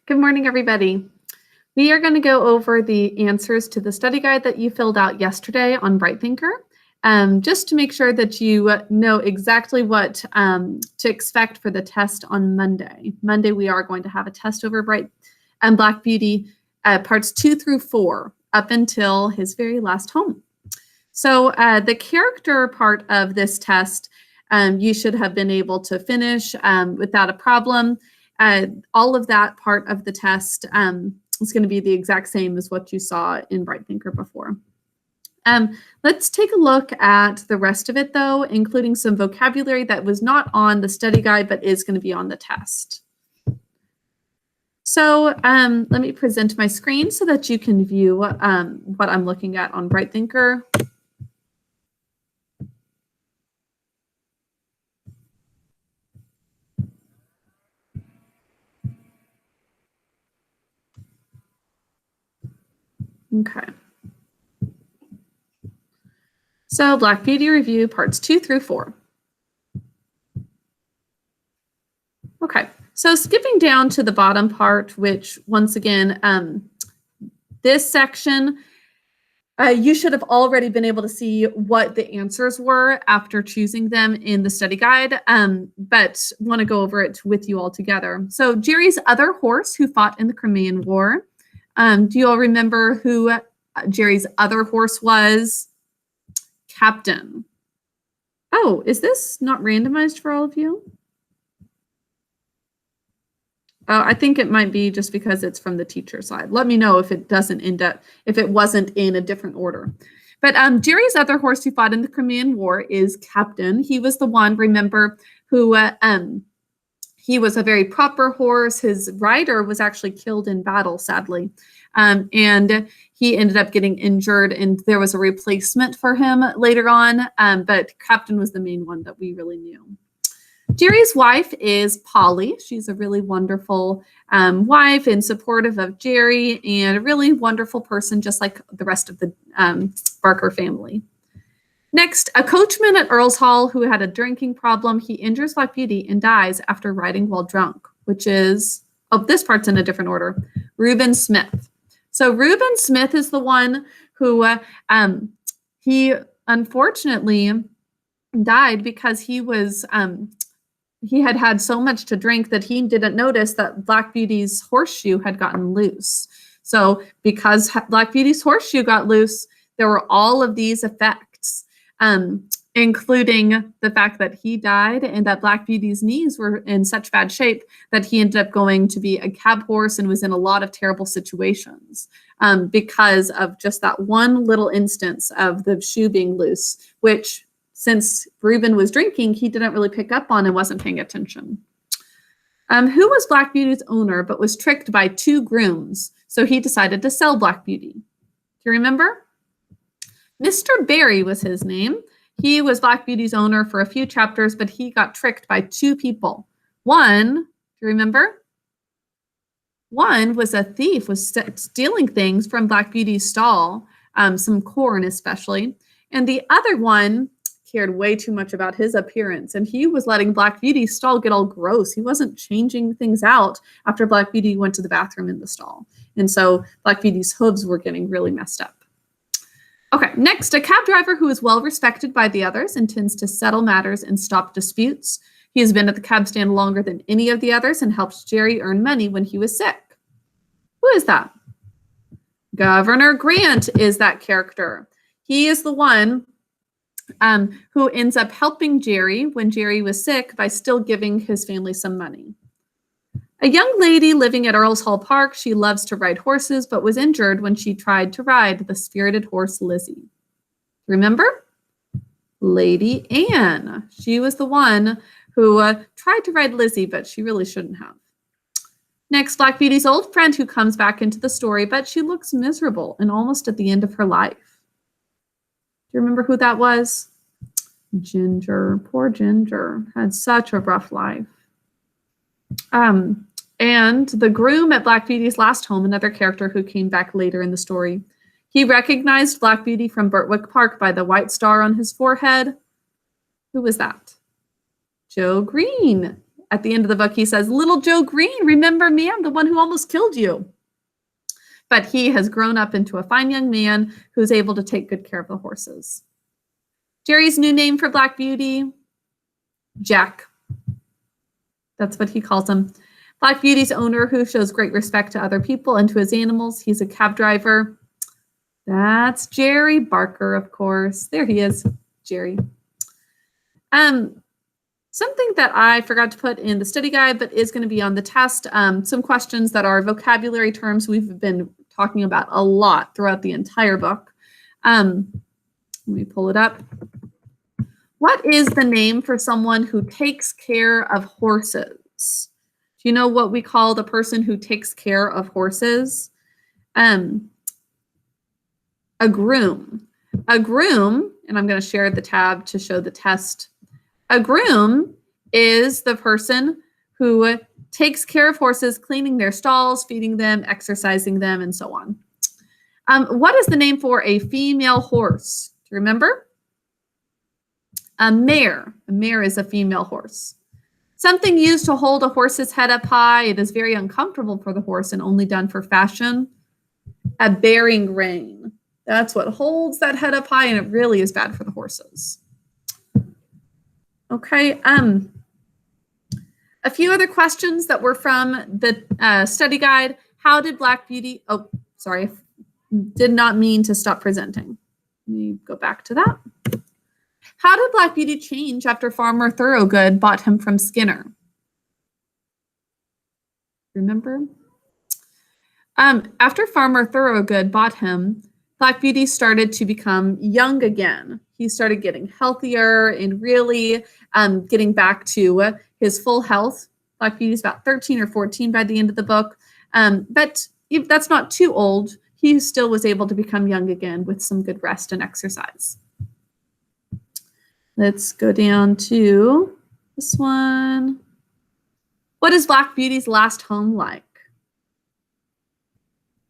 Good morning, everybody. We are going to go over the answers to the study guide that you filled out yesterday on Bright Thinker, just to make sure that you know exactly what to expect for the test on Monday. Monday, we are going to have a test over Black Beauty, parts 2 through 4, up until his very last home. So the character part of this test, you should have been able to finish without a problem. All of that part of the test is going to be the exact same as what you saw in Bright Thinker before. Let's take a look at the rest of it, though, including some vocabulary that was not on the study guide but is going to be on the test. So let me present my screen so that you can view what I'm looking at on Bright Thinker. Okay. So Black Beauty Review, parts 2 through 4. Okay, so skipping down to the bottom part, which once again, this section, you should have already been able to see what the answers were after choosing them in the study guide, but want to go over it with you all together. So Jerry's other horse who fought in the Crimean War. Do you all remember who Jerry's other horse was? Captain. Oh, is this not randomized for all of you? I think it might be just because it's from the teacher side. Let me know if it doesn't end up, if it wasn't in a different order. But Jerry's other horse who fought in the Crimean War is Captain. He was the one, remember, who he was a very proper horse. His rider was actually killed in battle, sadly. And he ended up getting injured, and there was a replacement for him later on. But Captain was the main one that we really knew. Jerry's wife is Polly. She's a really wonderful wife and supportive of Jerry, and a really wonderful person, just like the rest of the Barker family. Next, a coachman at Earl's Hall who had a drinking problem. He injures Black Beauty and dies after riding while drunk, which is, oh, this part's in a different order, Reuben Smith. So Reuben Smith is the one who he unfortunately died because he was he had had so much to drink that he didn't notice that Black Beauty's horseshoe had gotten loose. So because Black Beauty's horseshoe got loose, there were all of these effects, including the fact that he died and that Black Beauty's knees were in such bad shape that he ended up going to be a cab horse and was in a lot of terrible situations because of just that one little instance of the shoe being loose, which since Reuben was drinking, he didn't really pick up on and wasn't paying attention. Who was Black Beauty's owner but was tricked by 2 grooms, so he decided to sell Black Beauty? Do you remember? Mr. Barry was his name. He was Black Beauty's owner for a few chapters, but he got tricked by 2 people. One, do you remember? One was a thief, was stealing things from Black Beauty's stall, some corn especially. And the other one cared way too much about his appearance, and he was letting Black Beauty's stall get all gross. He wasn't changing things out after Black Beauty went to the bathroom in the stall. And so Black Beauty's hooves were getting really messed up. Okay, next, a cab driver who is well respected by the others and tends to settle matters and stop disputes. He has been at the cab stand longer than any of the others and helped Jerry earn money when he was sick. Who is that? Governor Grant is that character. He is the one who ends up helping Jerry when Jerry was sick by still giving his family some money. A young lady living at Earl's Hall Park, she loves to ride horses, but was injured when she tried to ride the spirited horse Lizzie. Remember? Lady Anne. She was the one who tried to ride Lizzie, but she really shouldn't have. Next, Black Beauty's old friend who comes back into the story, but she looks miserable and almost at the end of her life. Do you remember who that was? Ginger. Poor Ginger had such a rough life. And the groom at Black Beauty's last home, another character who came back later in the story. He recognized Black Beauty from Birtwick Park by the white star on his forehead. Who was that? Joe Green. at the end of the book, he says, "Little Joe Green, remember me? I'm the one who almost killed you." But he has grown up into a fine young man who's able to take good care of the horses. Jerry's new name for Black Beauty, Jack. That's what he calls him. Black Beauty's owner, who shows great respect to other people and to his animals. He's a cab driver. That's Jerry Barker, of course. There he is, Jerry. Something that I forgot to put in the study guide, but is going to be on the test, some questions that are vocabulary terms we've been talking about a lot throughout the entire book. Let me pull it up. What is the name for someone who takes care of horses? Do you know what we call the person who takes care of horses? A groom. A groom, and I'm going to share the tab to show the test. A groom is the person who takes care of horses, cleaning their stalls, feeding them, exercising them, and so on. What is the name for a female horse? Do you remember? A mare. A mare is a female horse. Something used to hold a horse's head up high. It is very uncomfortable for the horse and only done for fashion. A bearing rein. That's what holds that head up high, and it really is bad for the horses. Okay. A few other questions that were from the study guide. How did Black Beauty, oh, sorry, did not mean to stop presenting. Let me go back to that. How did Black Beauty change after Farmer Thoroughgood bought him from Skinner? Remember? After Farmer Thoroughgood bought him, Black Beauty started to become young again. He started getting healthier and really getting back to his full health. Black Beauty's about 13 or 14 by the end of the book. But if that's not too old, he still was able to become young again with some good rest and exercise. Let's go down to this one. What is Black Beauty's last home like?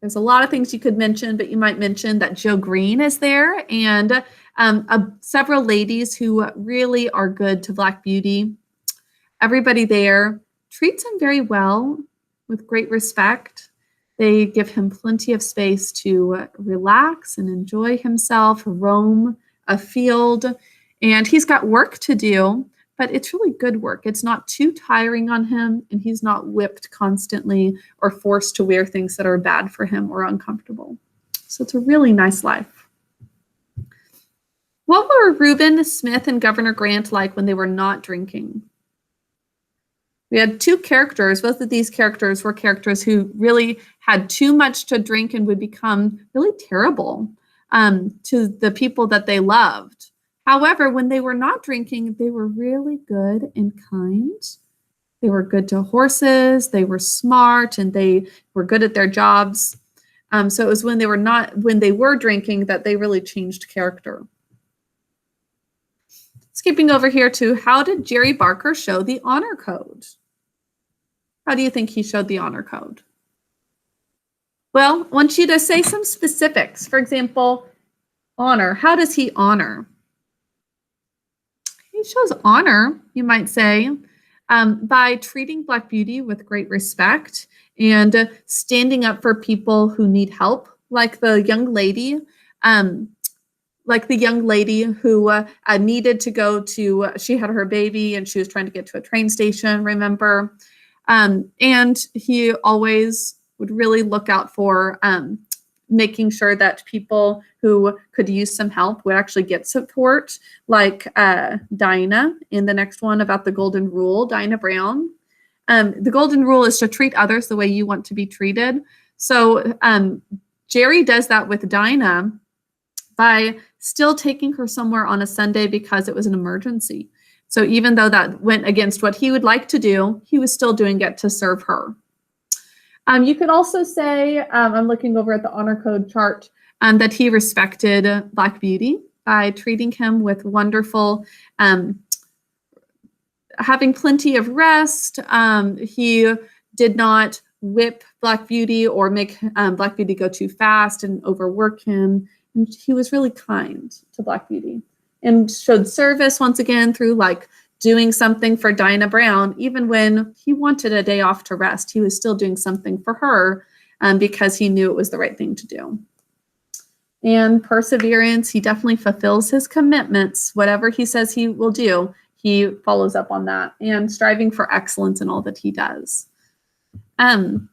There's a lot of things you could mention, but you might mention that Joe Green is there and several ladies who really are good to Black Beauty. Everybody there treats him very well with great respect. They give him plenty of space to relax and enjoy himself, roam a field, and he's got work to do, but it's really good work. It's not too tiring on him, and he's not whipped constantly or forced to wear things that are bad for him or uncomfortable. So it's a really nice life. What were Reuben Smith and Governor Grant like when they were not drinking? We had two characters. Both of these characters were characters who really had too much to drink and would become really terrible to the people that they loved. However, when they were not drinking, they were really good and kind. They were good to horses, they were smart, and they were good at their jobs. So it was when they were drinking that they really changed character. Skipping over here to how did Jerry Barker show the honor code? How do you think he showed the honor code? Well, I want you to say some specifics. For example, honor. How does he honor? He shows honor, you might say, by treating Black Beauty with great respect and standing up for people who need help, like the young lady who needed to go to, she had her baby and she was trying to get to a train station, remember? And he always would really look out for making sure that people who could use some help would actually get support, like Dinah in the next one about the golden rule, Dinah Brown. The golden rule is to treat others the way you want to be treated. So Jerry does that with Dinah by still taking her somewhere on a Sunday because it was an emergency. So even though that went against what he would like to do, he was still doing it to serve her. You could also say, I'm looking over at the honor code chart, that he respected Black Beauty by treating him with wonderful, having plenty of rest. He did not whip Black Beauty or make Black Beauty go too fast and overwork him. And he was really kind to Black Beauty and showed service once again through like doing something for Dinah Brown, even when he wanted a day off to rest. He was still doing something for her because he knew it was the right thing to do. And perseverance, he definitely fulfills his commitments. Whatever he says he will do, he follows up on that, and striving for excellence in all that he does. And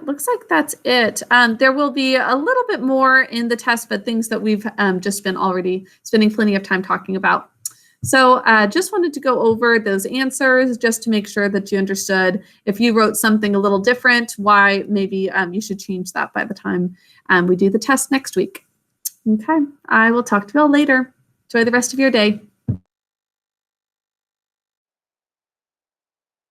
looks like that's it. There will be a little bit more in the test, but things that we've just been already spending plenty of time talking about. So just wanted to go over those answers just to make sure that you understood if you wrote something a little different, why maybe you should change that by the time we do the test next week. Okay, I will talk to you all later. Enjoy the rest of your day.